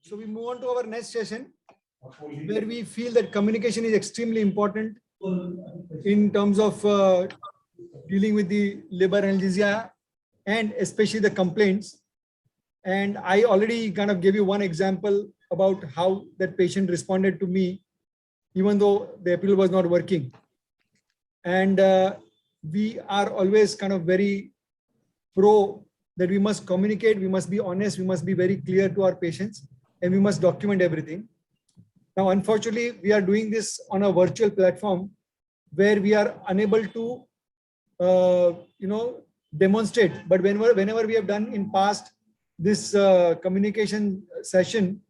So we move on to our next session, where we feel that communication is extremely important in terms of dealing with the labor analgesia and especially the complaints. And I already kind of gave you one example about how that patient responded to me, even though the epidural was not working. And we are always kind of very pro that we must communicate, we must be honest, we must be very clear to our patients, and we must document everything. Now, unfortunately, we are doing this on a virtual platform where we are unable to, demonstrate. But whenever we have done in past this communication session,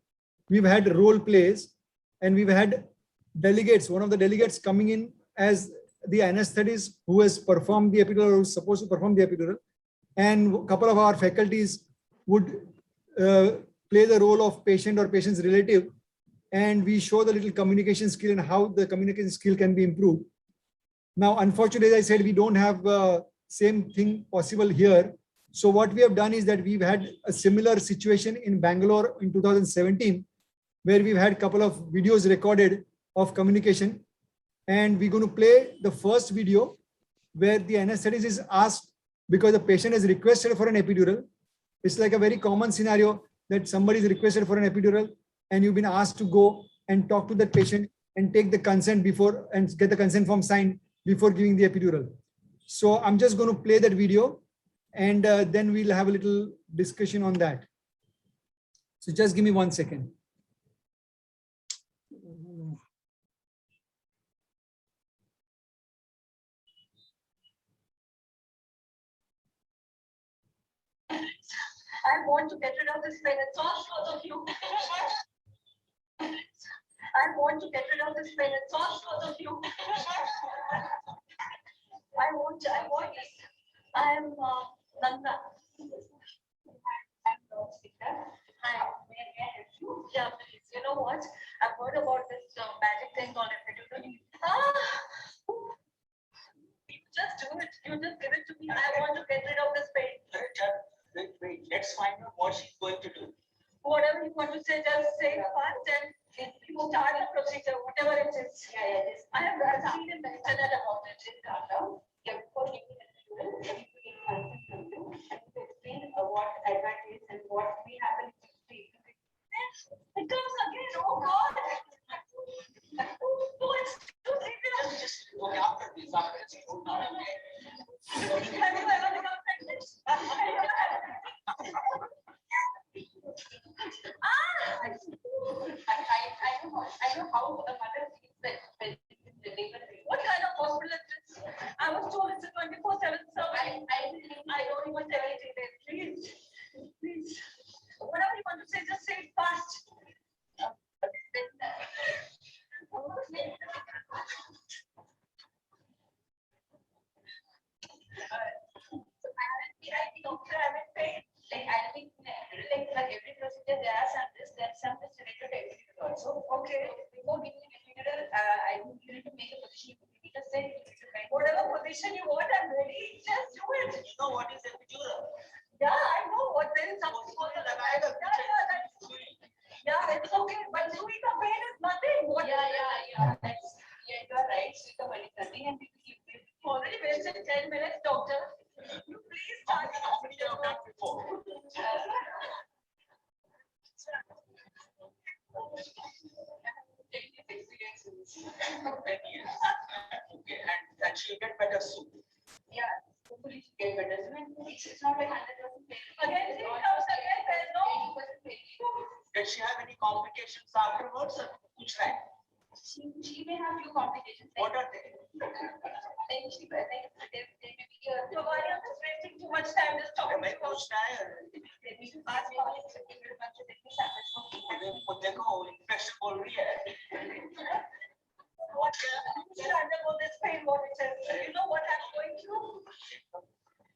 we've had role plays and we've had delegates. One of the delegates coming in as the anesthetist who has performed the epidural, or who is supposed to perform the epidural, and a couple of our faculties would play the role of patient or patient's relative, and we show the little communication skill and how the communication skill can be improved. Now, unfortunately, as I said, we don't have same thing possible here. So what we have done is that we've had a similar situation in Bangalore in 2017, where we've had a couple of videos recorded of communication. And we're going to play the first video where the anesthetist is asked, because the patient has requested for an epidural. It's like a very common scenario that somebody is requested for an epidural and you've been asked to go and talk to that patient and take the consent before and get the consent form signed before giving the epidural. So I'm just going to play that video and then we'll have a little discussion on that. So just give me 1 second. I want to get rid of this pain. It's all because of you. I want to get rid of this pain. It's all because of you. I want this. I am Nanda. I'm not Sita. Hi, may I help you? Yeah, please. You know what? I've heard about this magic thing called epidural. You just do it. You just give it to me. I want to get rid of this pain. Wait, let's find out what she's going to do. Whatever you want to say, just say it fast and you start the procedure, whatever it is. I have seen in the internet about it. Calm down. Yeah, before giving the epidural, I need to get consent from you. I need to explain what advantage and what may happen if you take it. It comes again. Oh God. Oh, it's too serious. Just okay, after this, hold on, okay? Have you ever become pregnant? I know how a mother feels when the labor. What kind of hospital is this? I was told it's a 24/7 service. I don't even tell anything there. Please. Whatever you want to say, just say it fast. Doctor, I'm in pain. I think like every procedure there are some related to epidural also. Okay. Before giving an epidural, I need you to make a position. You just say whatever position you want, I'm ready. Just do it. You know what is epidural? Yeah, I know what there is something called the yeah, it's okay. But doing the pain is nothing. What yeah, you're right. Sita Manikandi, and you already wasted 10 minutes, doctor. You please start. How many you have done before? Experiences. 10 years. Okay, and she'll get better soon. Yeah, hopefully she'll get better soon. It's not like 100% again, it comes again, there's no 80%. Does she have any complications afterwards? Or which time? She may have few complications. What are they? She may be so why are you wasting too much time just talking about we should ask infection will react. What should undergo this pain, what it is? You know what I'm going through?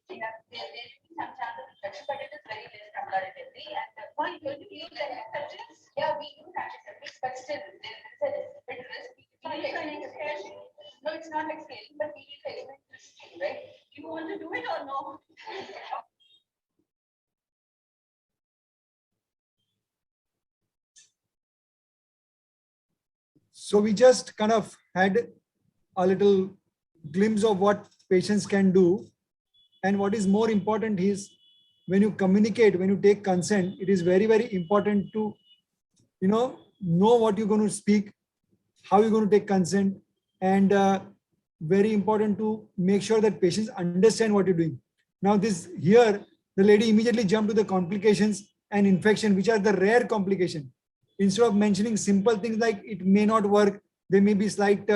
Yeah, there is some chance of infection, but it is very less comparatively. And why you use antiseptics? Yeah, we use antiseptics, but still there is a bit risk. No, it's not exhaling, but we need to explain this, right? You want to do it or no? So we just kind of had a little glimpse of what patients can do. And what is more important is when you communicate, when you take consent, it is very, very important to, know what you're going to speak, how you're going to take consent, and very important to make sure that patients understand what you're doing. Now this here, the lady immediately jumped to the complications and infection, which are the rare complication. Instead of mentioning simple things like it may not work, there may be slight,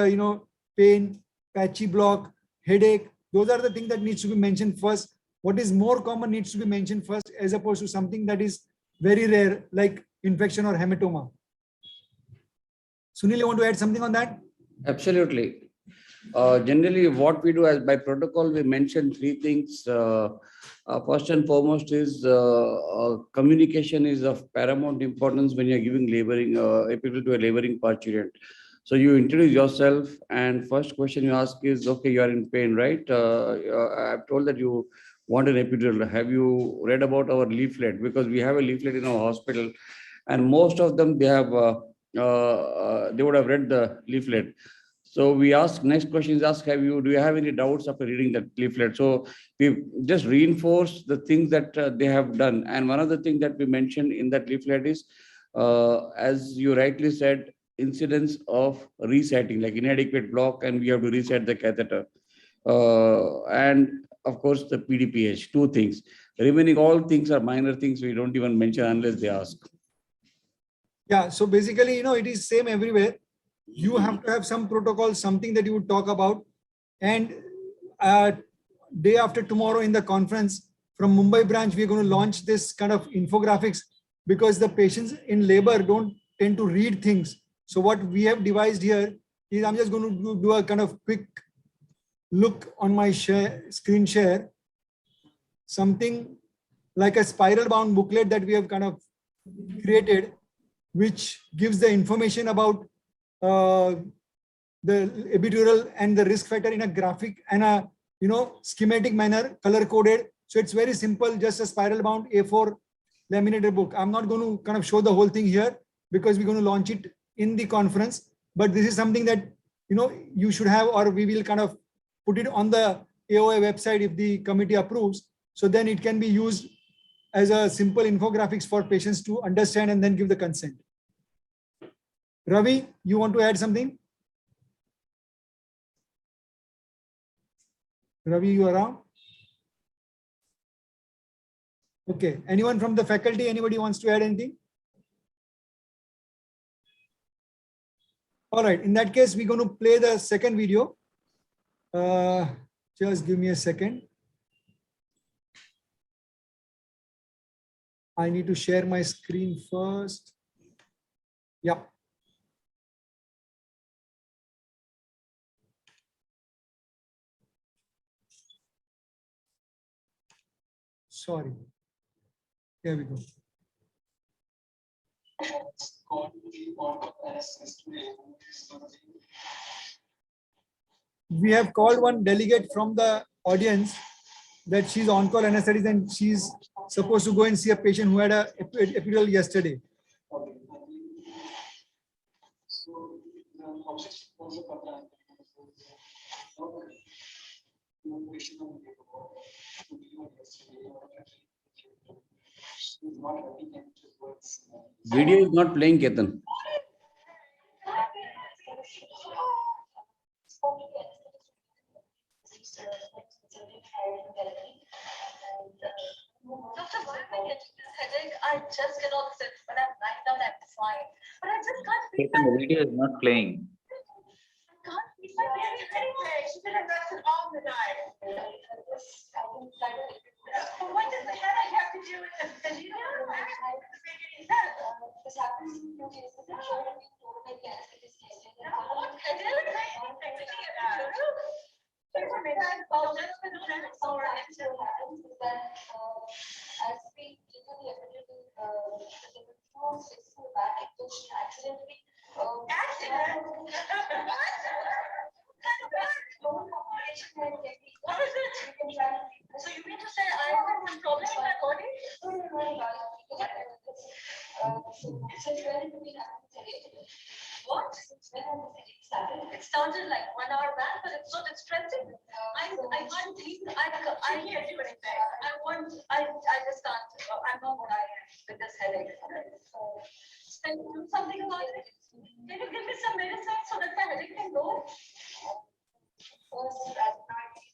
pain, patchy block, headache. Those are the things that needs to be mentioned first. What is more common needs to be mentioned first, as opposed to something that is very rare, like infection or hematoma. Sunil, you want to add something on that? Absolutely. Generally, what we do as by protocol, we mention three things. First and foremost is communication is of paramount importance when you're giving laboring epidural to a laboring parturient. So you introduce yourself, and first question you ask is, okay, you are in pain, right? I've told that you want an epidural. Have you read about our leaflet? Because we have a leaflet in our hospital, and most of them they have they would have read the leaflet. So we ask, next question is ask, do you have any doubts after reading that leaflet? So we just reinforce the things that they have done. And one of the things that we mentioned in that leaflet is, as you rightly said, incidence of resetting, like inadequate block, and we have to reset the catheter. And of course, the PDPH, two things. Remaining all things are minor things we don't even mention unless they ask. Yeah, so basically, it is same everywhere. You have to have some protocol, something that you would talk about. And day after tomorrow in the conference from Mumbai branch, we're going to launch this kind of infographics, because the patients in labor don't tend to read things. So what we have devised here is, I'm just going to do a kind of quick look on my screen share, something like a spiral bound booklet that we have kind of created, which gives the information about the epidural and the risk factor in a graphic and a schematic manner, color coded. So it's very simple, just a spiral bound A4 laminated book. I'm not going to kind of show the whole thing here because we're going to launch it in the conference, but this is something that you should have, or we will kind of put it on the AOA website if the committee approves. So then it can be used as a simple infographics for patients to understand and then give the consent. Ravi, you want to add something? Ravi, you around? Okay. Anyone from the faculty? Anybody wants to add anything? All right. In that case, we're going to play the second video. Just give me a second. I need to share my screen first. Yeah. Sorry. Here we go. We have called one delegate from the audience that she's on-call anesthetist and she's supposed to go and see a patient who had a epidural yesterday. Video is not playing, Ketan. Doctor, why am I getting this headache? I just cannot sit. When I'm lying down, I'm fine. But I just can't feel Ketan, the video is not playing. I can't feel my baby anyway. She should have rested all the night. But what does the headache have to do with the video? That doesn't make any sense. This happens in few cases. I'm sure you've been told by the anesthetist yesterday. What headache? As we give you the epidural, accidentally. Accident? What is it? So you mean to say I have some problem in my body? No, darling. So it's relatively happening today. What? When has this headache started? It started like 1 hour back, but it's not distressing. I can't sleep. I can't do anything. I just can't. I'm not what I am with this headache. So, can you do something about it? Can you give me some medicine so that the headache can go? First, as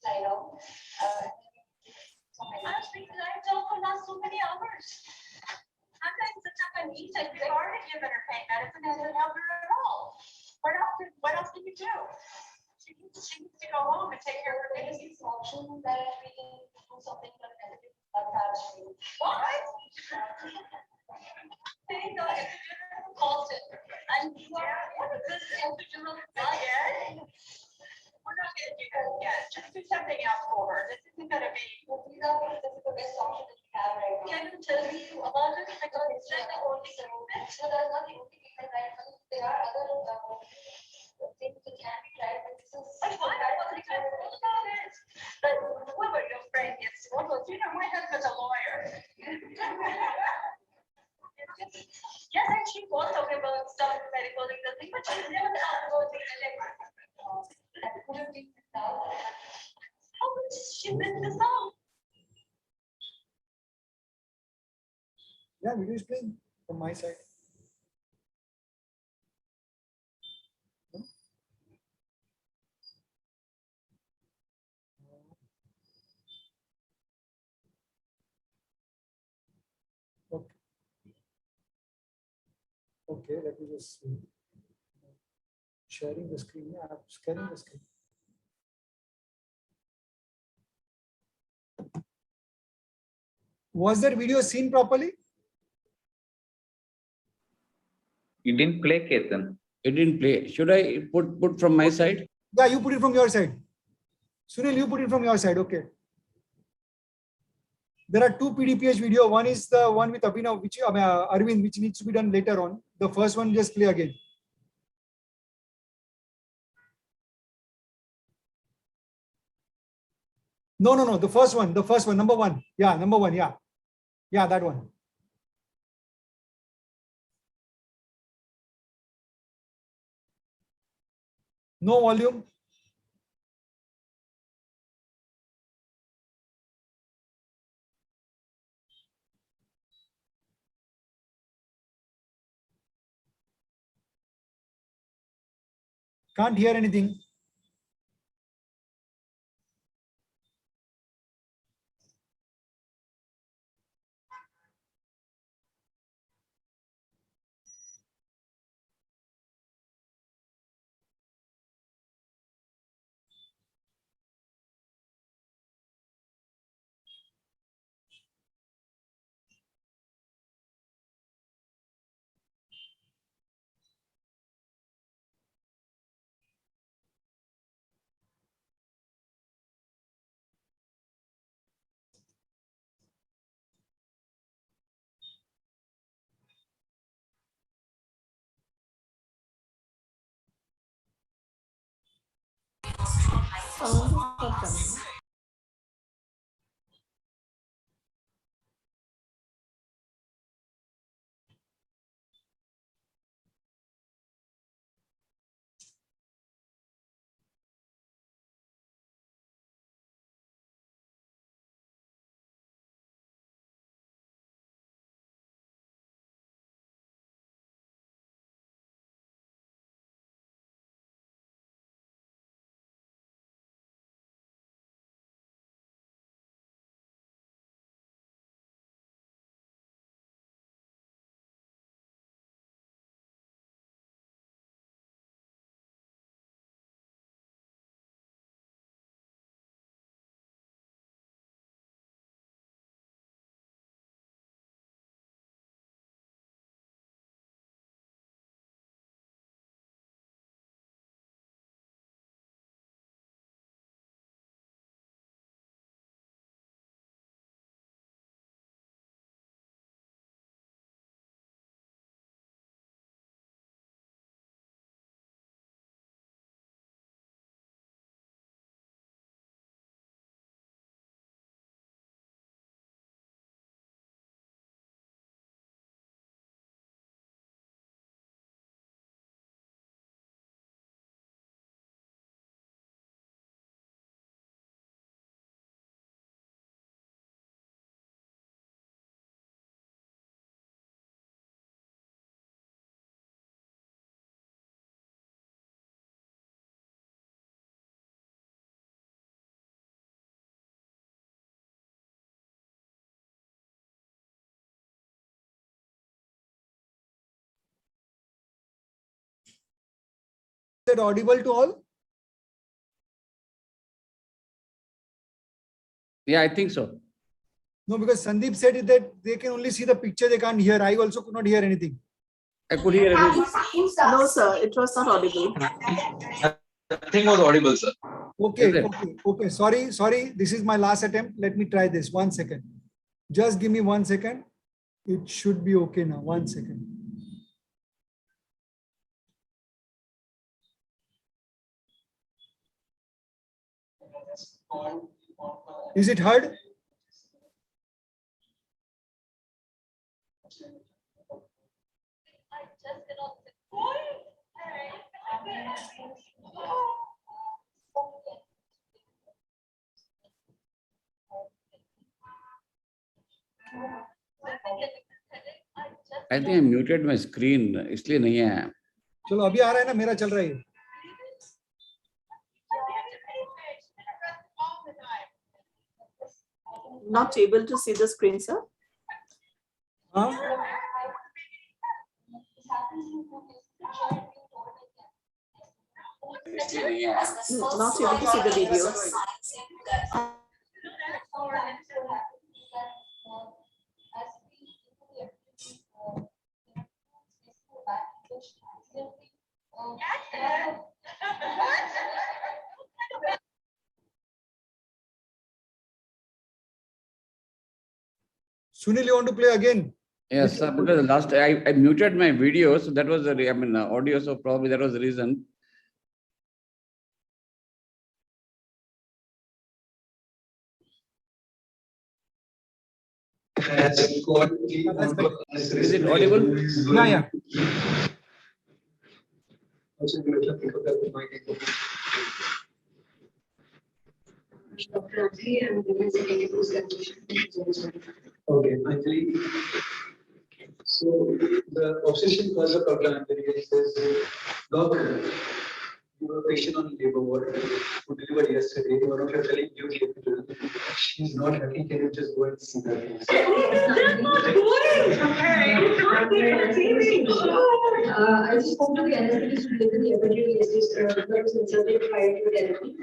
I know, I've been lying down for last so many hours. Sometimes sit up and eat, and we've already given her pain medicine, and it doesn't help her at all. What else can you do? She needs to go home and take care of her baby. Option that we can do something like attached. What? Saying the epidural calls it, and you are, what is this epidural? Again? We're not gonna do that yet. Just do something else for her. This isn't gonna be. This is the best option that we have right now. Can you tell me about it? Because it's not the only treatment. So that's not the only treatment right now. There are other things that can be tried, but this is. But why? What the kind of about it? But whoever your friend is, what was, my husband's a lawyer. Yes, and she was talking about some medical legal thing, but she never talked about the electric. How did she miss this out? Yeah, video is playing from my side. Okay. Okay, let me just see. Sharing the screen. Yeah, I'm sharing the screen. Was that video seen properly? You didn't play, Ketan. It didn't play. Should I put from my side? Yeah, you put it from your side. Sunil, you put it from your side. Okay. There are two PDPH video. One is the one with Abhinav, which Arvind, which needs to be done later on. The first one, just play again. No. The first one, number one. Yeah, number one. Yeah. Yeah, that one. No volume. Can't hear anything. that audible to all? Yeah, I think so. No, because Sandeep said it that they can only see the picture, they can't hear. I also could not hear anything. I could hear everything. No, sir, it was not audible. Nothing was audible, sir. Okay, Is it? okay. Sorry. This is my last attempt. Let me try this. 1 second. Just give me 1 second. It should be okay now. 1 second. Is it heard? I just cannot. I think I muted my screen. इसलिए नहीं आया. चलो अभी आ रहा है ना, मेरा चल रहा है. Not able to see the screen, sir. हाँ? इसलिए नहीं आया. Not able to see the video. Sunil, you want to play again? Yes, sir, because last I muted my video, so that was the audio, so probably that was the reason. Is it audible? Yeah. Okay, Anjali. So the obsession was a problem. It says, Doc, you were patient on labor ward who delivered yesterday. One of your colleagues, you gave it to her. She's not happy. Can you just go and see her, please? I just spoke to the anesthetists who did the emergency yesterday, that was inserted prior to the therapy.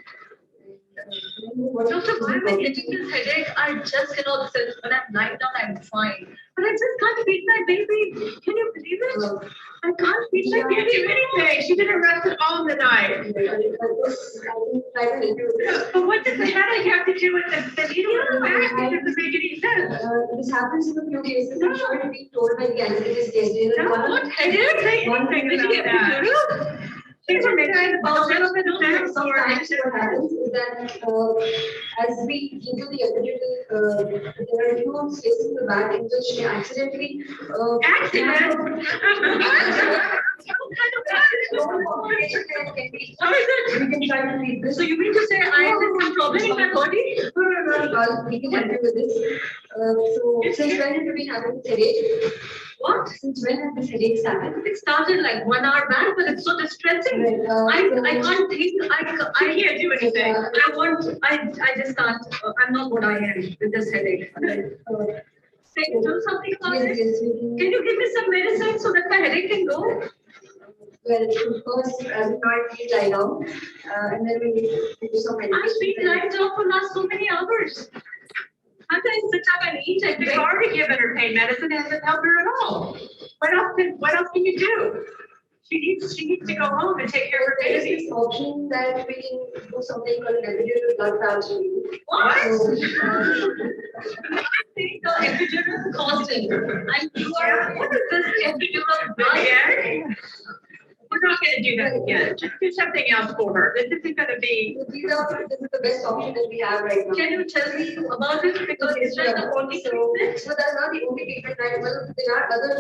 Doctor, why am I getting this headache? I just cannot sit. When I'm lying down, I'm fine. But I just can't feed my baby. Can you believe it? I can't feed my baby anything. She didn't rest at all in the night. But what does the headache have to do with the needle in the back? It doesn't make any sense. This happens in a few cases. I'm sure to be told by the anesthetist yesterday. that one of What headache? Say anything. Did you get epidural? Things are making about it. Sometimes what happens is that as we give the epidural, there are few spaces in the back in which they accidentally. Accident? How is it? We can try to read this. So you mean to say I have some problem in my body? No, we can help you with this. So since when have you been having this headache? What? Since when have this headache started? It started like 1 hour back, but it's so distressing. I can't think, I can't do anything. I just can't, I'm not what I am with this headache. Can you do something about Yes, it? yes, we can. Can you give me some medicine so that my headache can go? Well, first, as you know, I feel lie down, and then we do some meditation. I've been lying down for last so many hours. Sometimes sit up and eat and they've already given her pain medicine and hasn't helped her at all. What else can you do? She needs to go home and take care of her There is baby. this option that we can do something called epidural blood transfusion. What? So, The epidural constant. And you are, what is this epidural blood? Again? We're not gonna do that again. Just do something else for her. This isn't gonna be. this is the best option that we have right now. Can you tell me about it? Because it's not the only treatment. So that's not the only treatment, right? Well, there are other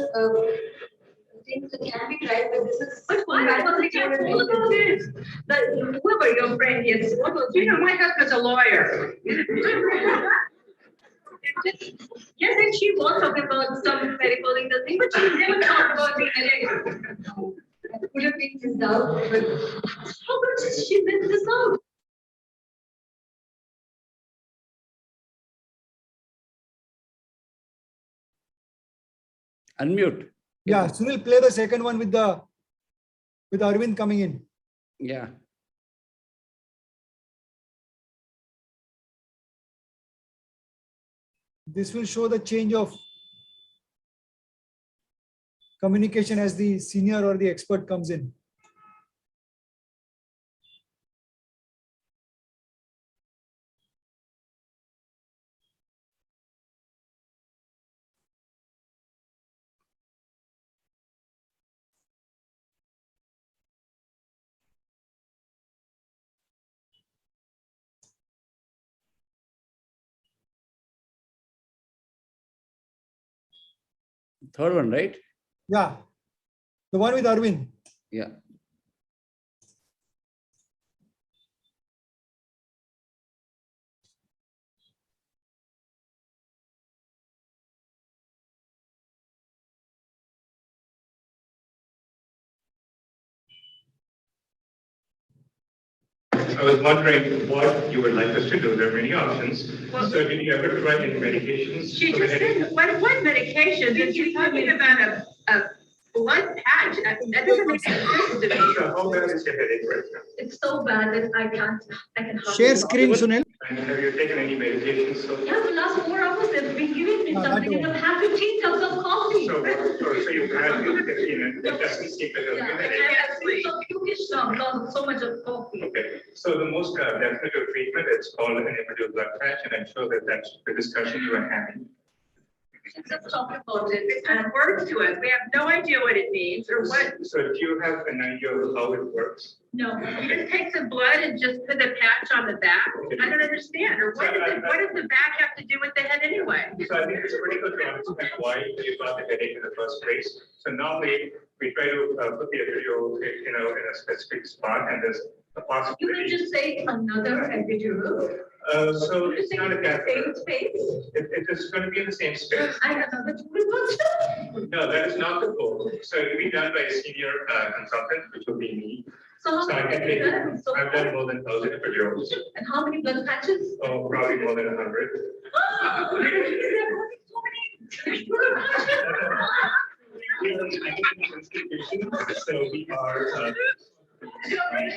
things that can be tried, but this is. But why was I told about this? That whoever your friend is, what was, my husband's a lawyer. Yes, and she was talking about some medical legal thing, but she never talked about the headache. I could have been this down, but How much did she miss this out? Unmute. Yeah, Sunil, play the second one with Arvind coming in. Yeah. This will show the change of communication as the senior or the expert comes in. Third one, right? Yeah, the one with Arvind. Yeah. I was wondering what you would like us to do. There are many options. Well- So did you ever try any medications? She for just the headache? said, what medication? And she's talking about a blood patch. That doesn't make any sense to me. So how bad is your headache right now? It's so bad that I can hardly. Share screen, Sunil. And have you taken any medications so Yeah, the last 4 hours they've been giving me Ah, that something, and one. I've had 15 cups of coffee. So you've had, it doesn't seem to help Yeah, your and headache. I feel so pukish now because of so much of coffee. Okay, so the most definitive treatment, it's called an individual blood patch, and I'm sure that that's the discussion you are having. Just talk about it. It's not words to us. We have no idea what it means or what. So do you have an idea of how it works? No, you just take some blood and just put a patch on the back. I don't understand. Or what does the back have to do with the head anyway? So I think it's critical to understand why you got the headache in the first place. So normally, we try to put the epidural, in a specific spot, and there's a You can possibility. just say another epidural. So You it's say not a same catheter. space. It is going to be in the same space. I have another two. No, that is not the goal. So it will be done by a senior consultant, which will be me. So how So I many can have you take, done? So I've done more than 1,000 epidurals. And how many blood patches? Oh, probably more than 100. So we are, I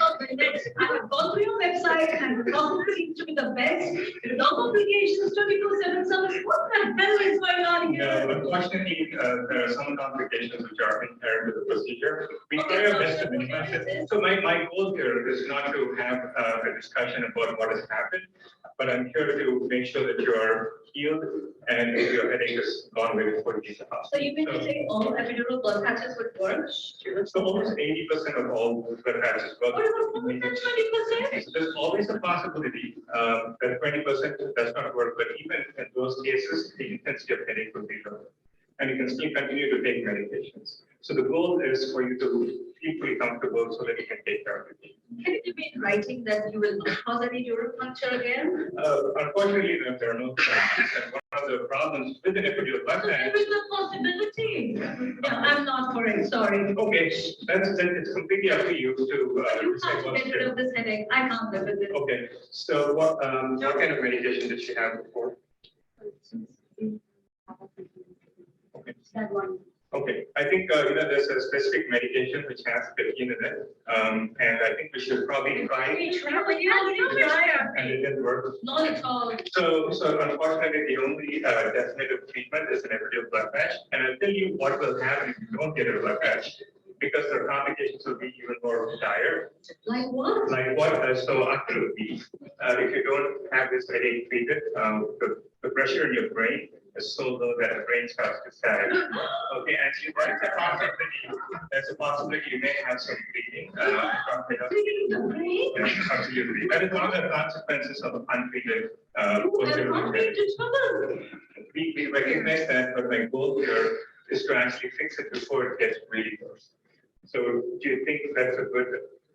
have gone to your website and the doctor seems to be the best. There are no complications, 24/7 service. What the hell is going on no, here? unfortunately, there are some complications which are inherent to the procedure. We try our best to minimize it. So my goal here is not to have a discussion about what has happened, but I'm here to make sure that you are healed and your headache is gone away before you leave the So hospital. you mean to say all epidural blood patches would work? So almost 80% of all blood patches work. What about more than 20%? So there's always a possibility that 20% does not work, but even in those cases, the intensity of headache will be low. And you can still continue to take medications. So the goal is for you to feel pretty comfortable so that you can take care of it. Can it be in writing that you will not cause any dural puncture again? Unfortunately, there are no plans. And one of the problems with an epidural blood So there patch. is a possibility. Yeah, I'm not for it, sorry. Okay, it's completely up to you to. You decide have to what get to rid do. of this headache. I can't live with it. Okay, so what kind of medication did she have before? Okay. That one. Okay, I think, there's a specific medication which has caffeine in it. And I think we should probably try, We tried, and it didn't work. not at all. So unfortunately, the only definitive treatment is an epidural blood patch. And I'll tell you what will happen if you don't get a blood patch, because the complications will be even more dire. Like what? Like what, so after a week, if you don't have this headache treated, the pressure in your brain is so low that the brain starts to sag. Okay, and so there's a possibility you may have some bleeding. Treating the brain? Yeah, absolutely. That is one of the consequences of untreated. You have posterior not been to trouble. We recognize that, but my goal here is to actually fix it before it gets really worse. So do you think that's a good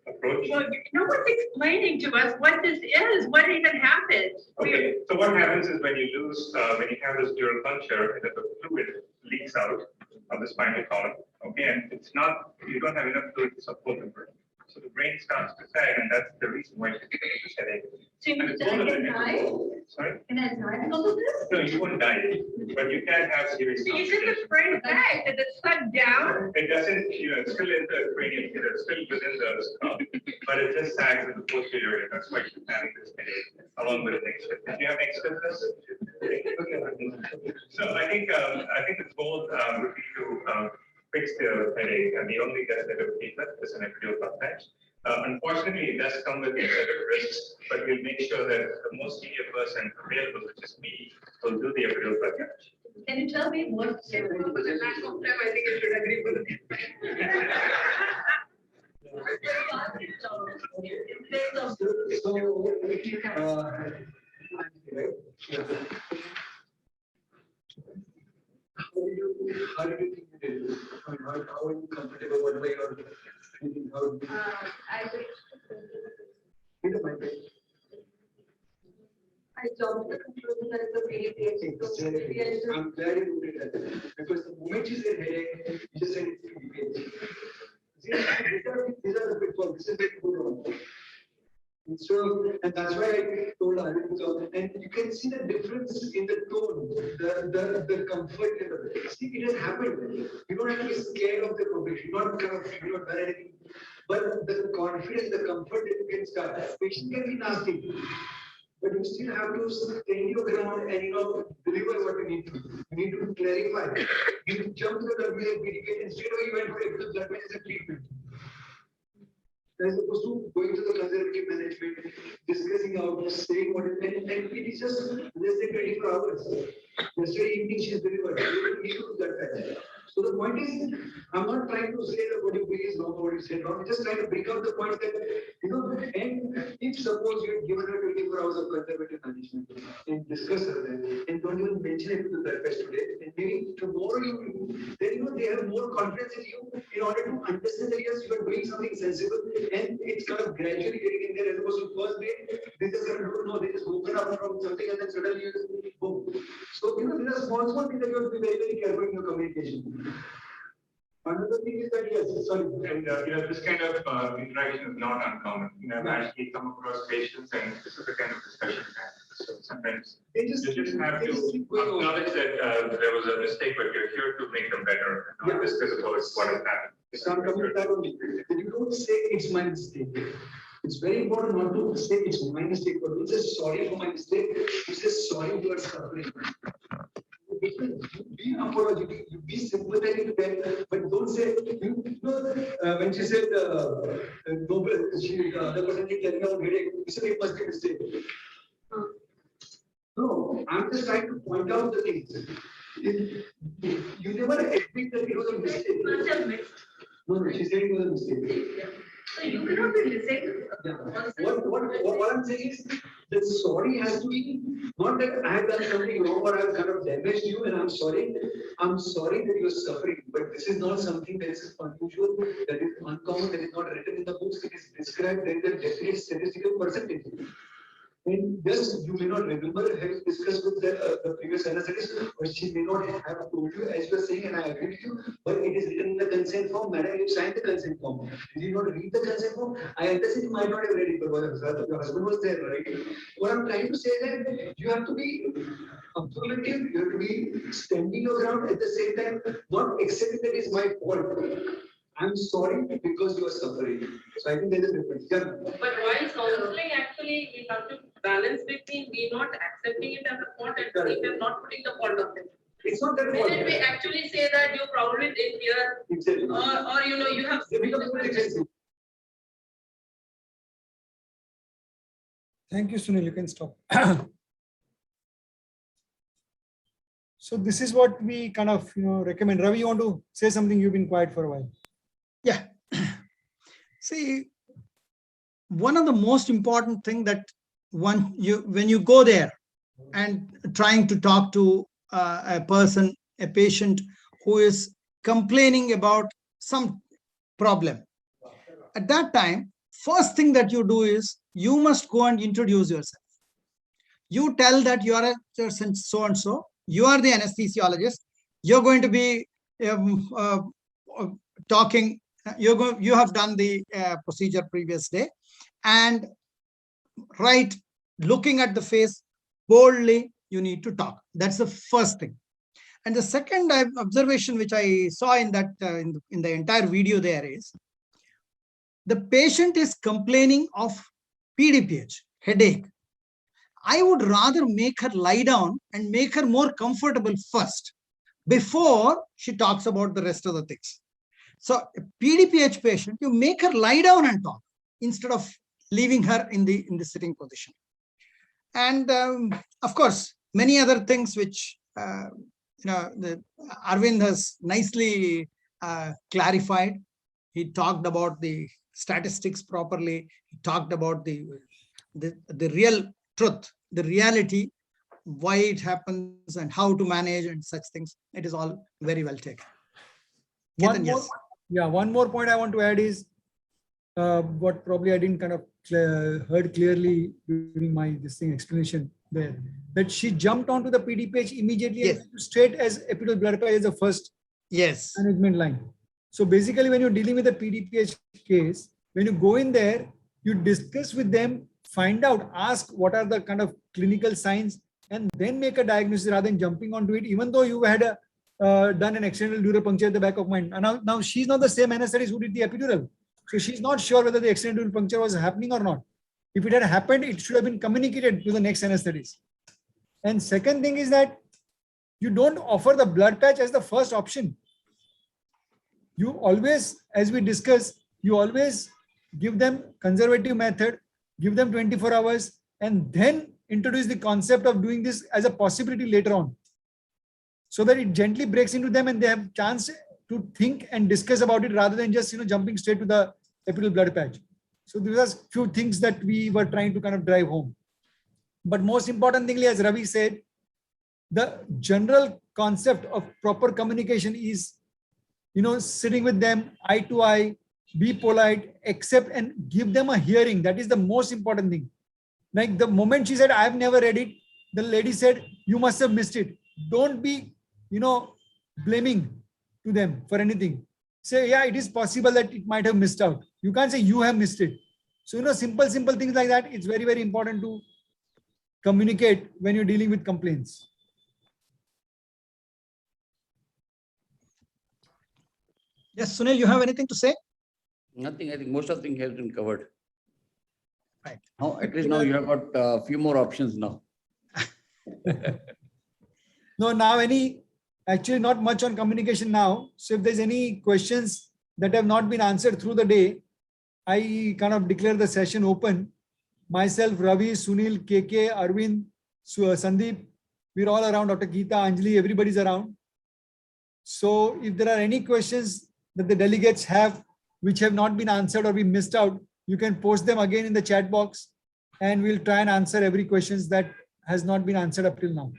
approach? Well, no one's explaining to us what this is, what even happened. Okay, so what happens is when you when you have this dural puncture, the fluid leaks out of the spinal column. Okay, and it's not, you don't have enough fluid to support the brain. So the brain starts to sag, and that's the reason why you get this headache. So you mean that I can die? Sorry? Can I join all of this? No, you won't die, but you can have serious You did the complications. spring back, did it shut down? It doesn't, it's still in the cranial, it's still within the skull, but it just sags in the posterior area. That's why she's having this headache along with the next. Do you have next business? So I think the goal would be to fix the headache, and the only definitive treatment is an epidural blood patch. Unfortunately, it does come with certain risks, but we'll make sure that the most senior person available, which is me, will do the epidural blood patch. Can you tell me what? I think you should agree with it. How did you think you did? I mean, how are you comfortable? What way you're thinking? How? I jumped to the conclusion that it's a PDPH. So maybe I just- I'm glad you did that, because the moment you said headache, you just said it's PDPH. These are the pitfalls. This is very good one. And so, and that's why I told Arvind, so, and you can see the difference in the tone, the comfort level. See, it has happened. You don't have to be scared of the progression, not kind of, you know, done anything. But the confidence, the comfort that you can start. Patient can be nasty, but you still have to stand your ground and, you know, deliver what you need to. You need to clarify. You jump to the WA instead of you went for epidural blood patch as a treatment. As opposed to going to the conservative management, discussing out, saying what is, and it is just less than 24 hours. Yesterday evening she is delivered. You don't need to do that patch. So the point is, I'm not trying to say that what you believe is wrong or what you said wrong. I'm just trying to bring up the point that, you know, and if suppose you had given her 24 hours of conservative management and discuss her then, and don't even mention it to the therapist today, and maybe tomorrow you, then, you know, they have more confidence in you in order to understand that yes, you are doing something sensible, and it's kind of gradually getting in there as opposed to first day, they just don't know, they just woken up from something and then suddenly you just boom. So, you know, there are small things that you have to be very, very careful in your communication. Another thing is that, yes, sorry. And, you know, this kind of interaction is not uncommon. You know, I've actually come across patients and this is the kind of discussion we have. So sometimes They just, you just have they to just keep going on. acknowledge that there was a mistake, but you're here to make them better, not discuss about what has happened. So I'm coming to that only. That you don't say it's my mistake. It's very important not to say it's my mistake, but you say sorry for my mistake. You say sorry you are suffering. Be apologetic, you be sympathetic to them, but don't say, you know, when she said, no, she, the other person did tell me about headache, you said it must be a mistake. No, I'm just trying to point out the things. You never admit that it was a mistake. No, she said it was a mistake. So you cannot be listening. Yeah. What I'm saying is that sorry has to be not that I have done something wrong or I have kind of damaged you and I'm sorry. I'm sorry that you're suffering, but this is not something that is unusual, that is uncommon, that is not written in the books. It is described. There is a definite statistical percentage. And yes, you may not remember having discussed with the previous anesthetist, or she may not have told you as you were saying, and I agree with you, but it is written in the consent form. Madam, you signed the consent form. Did you not read the consent form? I understand you might not have read it, but your husband was there, right? What I'm trying to say is that you have to be affirmative, you have to be standing your ground at the same time, not accepting that it's my fault. I'm sorry because you are suffering. So I think there is a difference. Yeah. But while counseling, actually, we have to balance between we not accepting it as a fault and we are not putting the fault on it. It's not that fault. Didn't we actually say that you probably did here, Exactly. or you know, you have. They become more expensive. Thank you, Sunil. You can stop. So this is what we kind of, recommend. Ravi, you want to say something? You've been quiet for a while. Yeah. See, one of the most important thing that when you go there and trying to talk to a person, a patient who is complaining about some problem, at that time, first thing that you do is you must go and introduce yourself. You tell that you are a person so and so. You are the anesthesiologist. You're going to be talking. You have done the procedure previous day, and looking at the face, boldly, you need to talk. That's the first thing. And the second observation which I saw in that in the entire video there is, the patient is complaining of PDPH, headache. I would rather make her lie down and make her more comfortable first before she talks about the rest of the things. So a PDPH patient, you make her lie down and talk instead of leaving her in the sitting position. And of course, many other things which Arvind has nicely clarified. He talked about the statistics properly. He talked about the real truth, the reality, why it happens and how to manage and such things. It is all very well taken. One more point I want to add is what probably I didn't kind of heard clearly during my explanation there, that she jumped onto the PDPH immediately. Yes. And straight as epidural blood patch as the first management line. So basically, when you're dealing with a PDPH case, when you go in there, you discuss with them, find out, ask what are the kind of clinical signs, and then make a diagnosis rather than jumping onto it, even though you had done an external dural puncture at the back of mind. And now she's not the same anesthetist who did the epidural. So she's not sure whether the external dural puncture was happening or not. If it had happened, it should have been communicated to the next anesthetist. And second thing is that you don't offer the blood patch as the first option. You always, as we discussed, you always give them conservative method, give them 24 hours, and then introduce the concept of doing this as a possibility later on, so that it gently breaks into them and they have chance to think and discuss about it rather than just jumping straight to the epidural blood patch. So these are few things that we were trying to kind of drive home. But most important thingly, as Ravi said, the general concept of proper communication is, sitting with them eye to eye, be polite, accept and give them a hearing. That is the most important thing. Like the moment she said, I've never read it, the lady said, you must have missed it. Don't be, blaming to them for anything. Say, yeah, it is possible that it might have missed out. You can't say you have missed it. So, simple things like that. It's very, very important to communicate when you're dealing with complaints. Yes, Sunil, you have anything to say? Nothing. I think most of the things has been covered. Right. Now, at least now you have got a few more options now. No, now actually not much on communication now. So if there's any questions that have not been answered through the day, I kind of declare the session open. Myself, Ravi, Sunil, KK, Arvind, Sandeep, we're all around. Dr. Geeta, Anjali, everybody's around. So if there are any questions that the delegates have which have not been answered or we missed out, you can post them again in the chat box and we'll try and answer every questions that has not been answered up till now.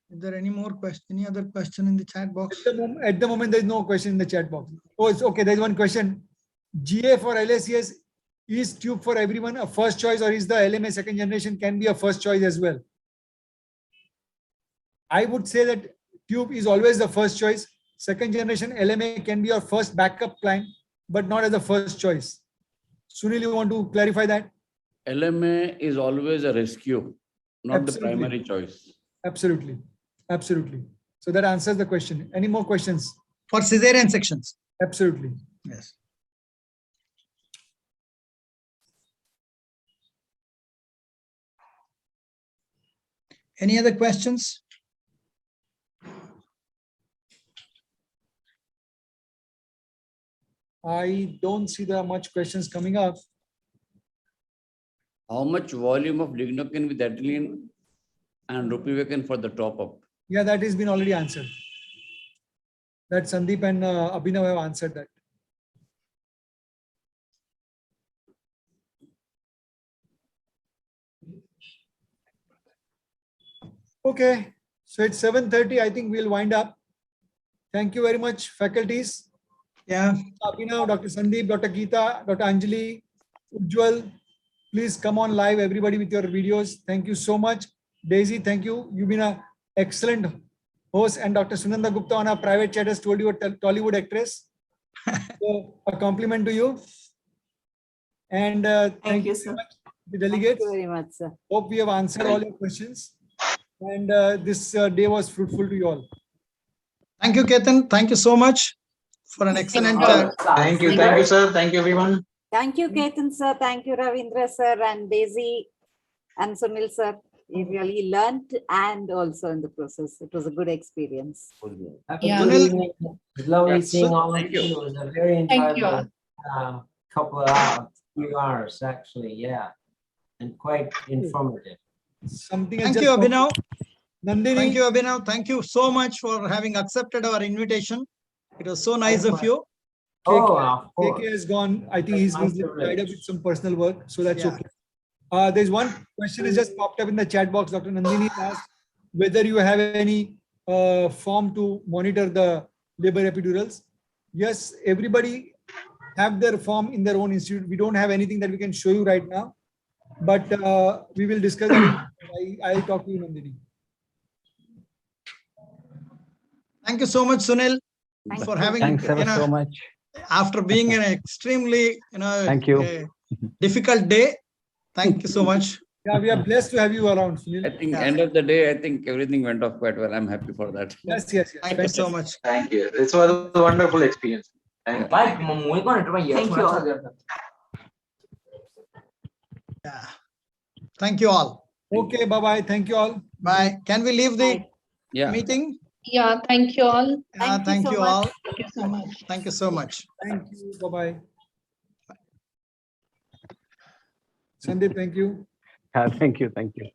Is there any more question? Any other question in the chat box? At the moment, there's no question in the chat box. Oh, it's okay. There's one question. GA for LACS, is tube for everyone a first choice, or is the LMA second generation can be a first choice as well? I would say that tube is always the first choice. Second generation LMA can be your first backup plan, but not as a first choice. Sunil, you want to clarify that? LMA is always a rescue, not Absolutely. the primary choice. Absolutely. Absolutely. So that answers the question. Any more questions? For cesarean sections. Absolutely. Yes. Any other questions? I don't see there are much questions coming up. How much volume of lignocaine with ethylene and ropivacaine for the top-up? Yeah, that has been already answered. That Sandeep and Abhinav have answered that. Okay, so it's 7:30. I think we'll wind up. Thank you very much, faculties. Yeah. Abhinav, Dr. Sandeep, Dr. Geeta, Dr. Anjali, Ujjwal, please come on live, everybody, with your videos. Thank you so much. Daisy, thank you. You've been an excellent host, and Dr. Sunanda Gupta on our private chat has told you a Tollywood actress. So a compliment to you. And thank you, sir. The delegates. Thank you very much, sir. Hope we have answered all your questions. And this day was fruitful to you all. Thank you, Ketan. Thank you so much for an excellent. Thank you, sir. Thank you, everyone. Thank you, Ketan sir. Thank you, Ravindra sir and Daisy and Sunil sir. We really learned and also in the process. It was a good experience. Yeah. It was lovely Yeah. seeing all of Thank you. you. It was a very Thank you. enjoyable couple of hours, few hours, actually, yeah. And quite informative. Something has Thank just you, come- Abhinav. Nandini. Thank you, Abhinav. Thank you so much for having accepted our invitation. It was so nice of you. Oh, of course. KK has gone. I think he's That's my tied up privilege. with some personal work, so that's Yeah. okay. There's one question that just popped up in the chat box. Dr. Nandini asked whether you have any form to monitor the labor epidurals. Yes, everybody have their form in their own institute. We don't have anything that we can show you right now, but we will discuss that. I'll talk to you, Nandini. Thank you so much, Sunil, Thank for you. having, Thanks ever so much. after being an extremely, Thank you. difficult day. Thank you so much. Yeah, we are blessed to have you around, Sunil. I think Yeah. end of the day, I think everything went off quite well. I'm happy for that. Yes, yes, yes. Thank you so much. Thank you. This was a wonderful experience. Thank you. Thank you all. Yeah. Thank you all. Okay, bye-bye. Thank you all. Bye. Can we leave the Bye. Yeah. meeting? Yeah, thank you all. Yeah, Thank you thank so you much. all. Thank you so much. Thank you so much. Thank you. Bye-bye. Sandeep, thank you. Thank you. Thank you.